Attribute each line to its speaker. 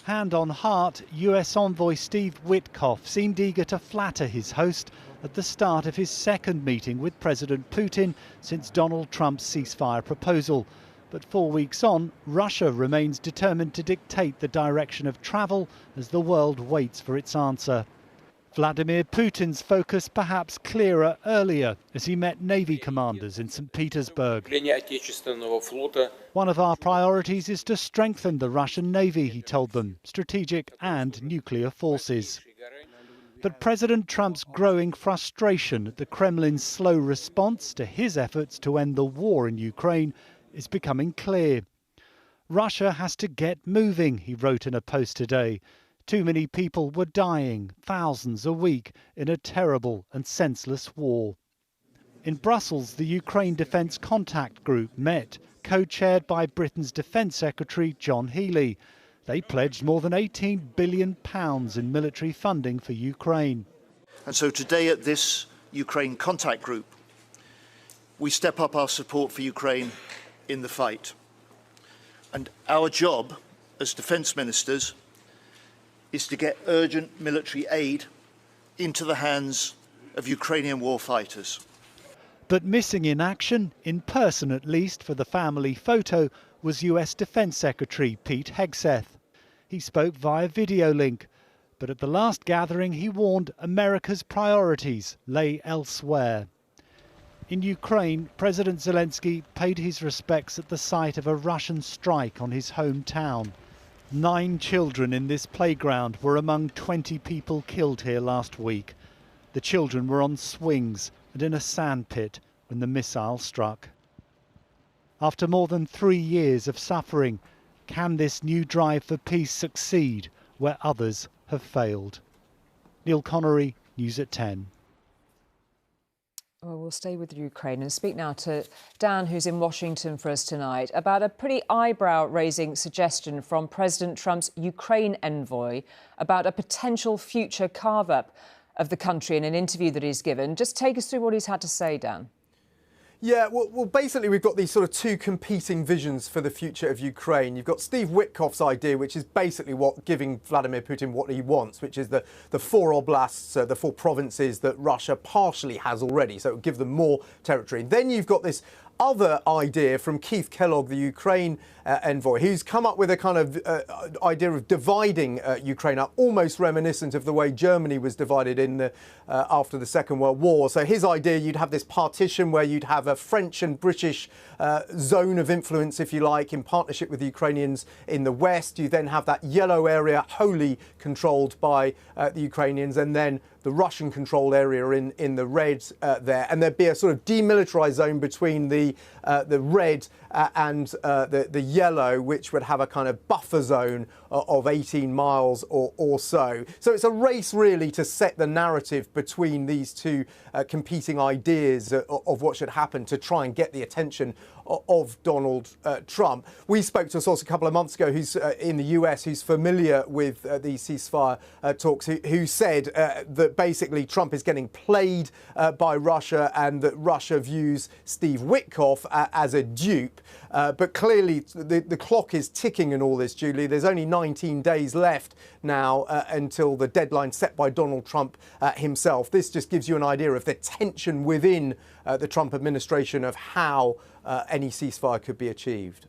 Speaker 1: Hand on heart, US envoy Steve Witkoff seemed eager to flatter his host at the start of his second meeting with President Putin since Donald Trump's ceasefire proposal. But 4 weeks on, Russia remains determined to dictate the direction of travel as the world waits for its answer. Vladimir Putin's focus perhaps clearer earlier as he met Navy commanders in St. Petersburg. One of our priorities is to strengthen the Russian Navy, he told them, strategic and nuclear forces. But President Trump's growing frustration at the Kremlin's slow response to his efforts to end the war in Ukraine is becoming clear. Russia has to get moving, he wrote in a post today. Too many people were dying, thousands a week, in a terrible and senseless war. In Brussels, the Ukraine Defence Contact Group met, co-chaired by Britain's Defence Secretary John Healey. They pledged more than £18 billion in military funding for Ukraine.
Speaker 2: And so today at this Ukraine Contact Group, we step up our support for Ukraine in the fight. And our job as defence ministers is to get urgent military aid into the hands of Ukrainian war fighters.
Speaker 1: But missing in action, in person at least for the family photo, was US Defence Secretary Pete Hegseth. He spoke via video link, but at the last gathering he warned America's priorities lay elsewhere. In Ukraine, President Zelensky paid his respects at the site of a Russian strike on his hometown. 9 children in this playground were among 20 people killed here last week. The children were on swings and in a sandpit when the missile struck. After more than 3 years of suffering, can this new drive for peace succeed where others have failed? Neil Connery, News at 10.
Speaker 3: Well, we'll stay with Ukraine and speak now to Dan, who's in Washington for us tonight, about a pretty eyebrow-raising suggestion from President Trump's Ukraine envoy about a potential future carve-up of the country in an interview that he's given. Just take us through what he's had to say, Dan.
Speaker 4: Yeah, well, basically, we've got these sort of two competing visions for the future of Ukraine. You've got Steve Witkoff's idea, which is basically giving Vladimir Putin what he wants, which is the 4 oblasts, the 4 provinces that Russia partially has already. So it would give them more territory. Then you've got this other idea from Keith Kellogg, the Ukraine envoy, who's come up with a kind of idea of dividing Ukraine up, almost reminiscent of the way Germany was divided in after the Second World War. So his idea, you'd have this partition where you'd have a French and British zone of influence, if you like, in partnership with the Ukrainians in the west. You then have that yellow area wholly controlled by the Ukrainians, and then the Russian-controlled area in the red there, and there'd be a sort of demilitarised zone between the red and the yellow, which would have a kind of buffer zone of 18 miles or so. So it's a race really to set the narrative between these two competing ideas of what should happen to try and get the attention of Donald Trump. We spoke to a source a couple of months ago who's in the US, who's familiar with these ceasefire talks, who said that basically Trump is getting played by Russia and that Russia views Steve Witkoff as a dupe. But clearly the clock is ticking in all this, Julie. There's only 19 days left now until the deadline set by Donald Trump himself. This just gives you an idea of the tension within the Trump administration of how any ceasefire could be achieved.